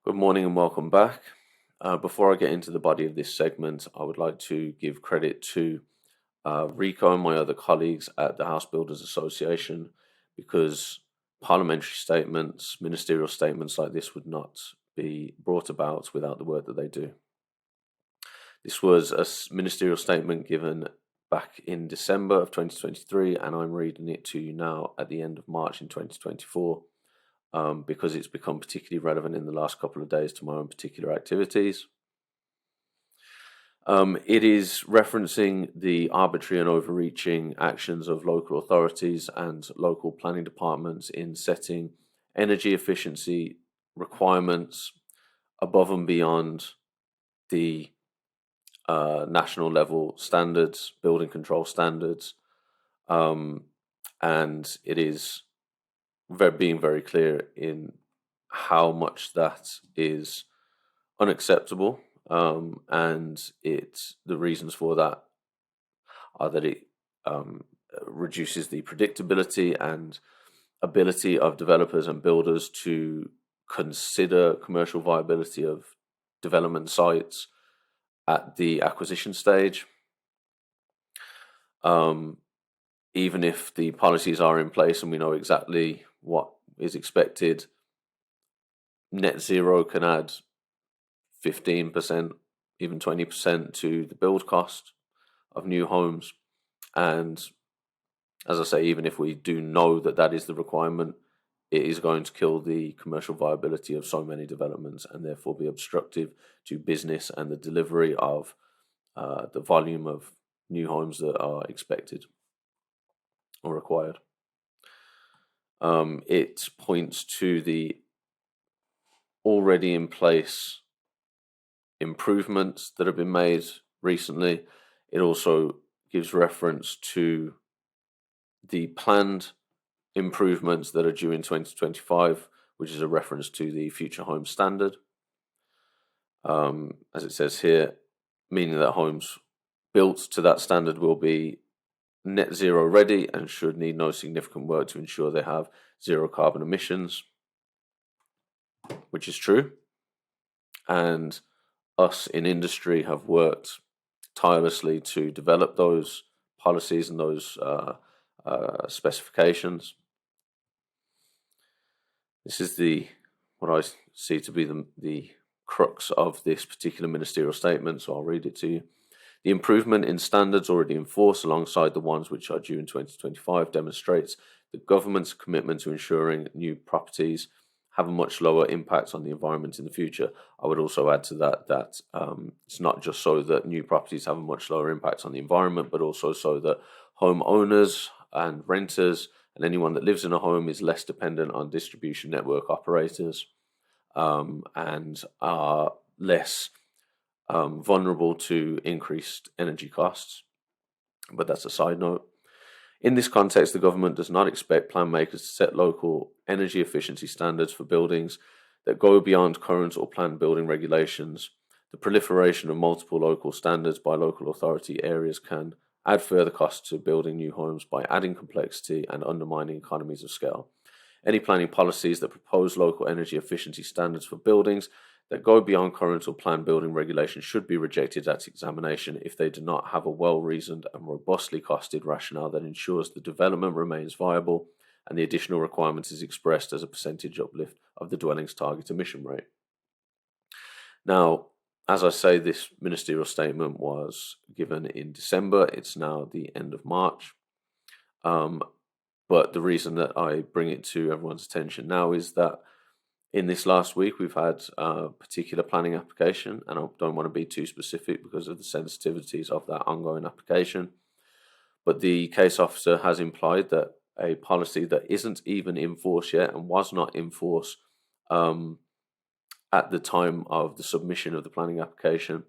Good morning and welcome back. Before I get into the body of this segment, I would like to give credit to Rico and my other colleagues at the House Builders Association, because parliamentary statements, ministerial statements like this would not be brought about without the work that they do. This was a ministerial statement given back in December of 2023, and I'm reading it to you now at the end of March in 2024. Because it's become particularly relevant in the last couple of days to my own particular activities. It is referencing the arbitrary and overreaching actions of local authorities and local planning departments in setting energy efficiency requirements above and beyond the national level standards, building control standards, and it is being very clear in how much that is unacceptable, and the reasons for that are that it reduces the predictability and ability of developers and builders to consider commercial viability of development sites at the acquisition stage. Even if the policies are in place and we know exactly what is expected, net zero can add 15%, even 20% to the build cost of new homes. And as I say, even if we do know that that is the requirement, it is going to kill the commercial viability of so many developments and therefore be obstructive to business and the delivery of the volume of new homes that are expected or required. It points to the already in place improvements that have been made recently. It also gives reference to the planned improvements that are due in 2025, which is a reference to the Future Home Standard. As it says here, meaning that homes built to that standard will be net zero ready and should need no significant work to ensure they have zero carbon emissions, which is true. And us in industry have worked tirelessly to develop those policies and those specifications. This is what I see to be the crux of this particular ministerial statement, so I'll read it to you. The improvement in standards already in force alongside the ones which are due in 2025 demonstrates the government's commitment to ensuring new properties have a much lower impact on the environment in the future. I would also add to that it's not just so that new properties have a much lower impact on the environment, but also so that homeowners and renters and anyone that lives in a home is less dependent on distribution network operators and are less vulnerable to increased energy costs. But that's a side note. In this context, the government does not expect plan makers to set local energy efficiency standards for buildings that go beyond current or planned building regulations. The proliferation of multiple local standards by local authority areas can add further costs to building new homes by adding complexity and undermining economies of scale. Any planning policies that propose local energy efficiency standards for buildings that go beyond current or planned building regulations should be rejected at examination if they do not have a well-reasoned and robustly costed rationale that ensures the development remains viable and the additional requirement is expressed as a percentage uplift of the dwelling's target emission rate. Now, as I say, this ministerial statement was given in December. It's now the end of March. But the reason that I bring it to everyone's attention now is that in this last week, we've had a particular planning application, and I don't want to be too specific because of the sensitivities of that ongoing application. But the case officer has implied that a policy that isn't even in force yet and was not in force at the time of the submission of the planning application,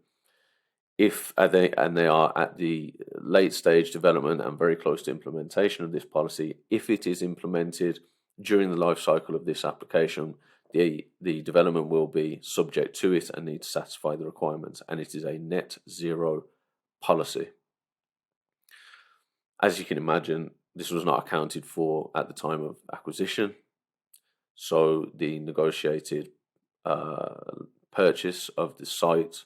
they are at the late stage development and very close to implementation of this policy, if it is implemented during the life cycle of this application, the development will be subject to it and need to satisfy the requirements, and it is a net zero policy. As you can imagine, this was not accounted for at the time of acquisition, so the negotiated purchase of the site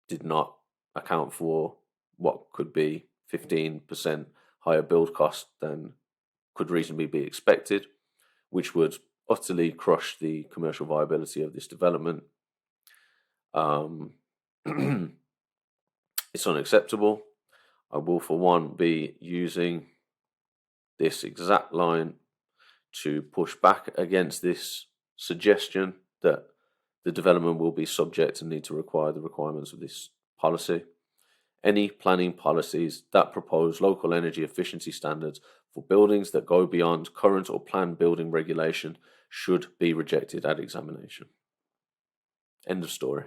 did not account for what could be 15% higher build cost than could reasonably be expected, which would utterly crush the commercial viability of this development. It's unacceptable. I will, for one, be using this exact line to push back against this suggestion that the development will be subject and need to require the requirements of this policy. Any planning policies that propose local energy efficiency standards for buildings that go beyond current or planned building regulation should be rejected at examination. End of story.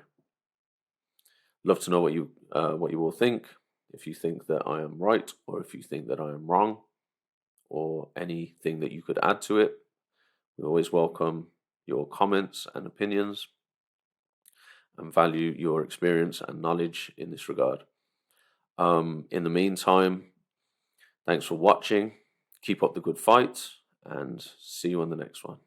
Love to know what you all think. If you think that I am right, or if you think that I am wrong, or anything that you could add to it. We always welcome your comments and opinions and value your experience and knowledge in this regard. In the meantime, thanks for watching. Keep up the good fight and see you on the next one.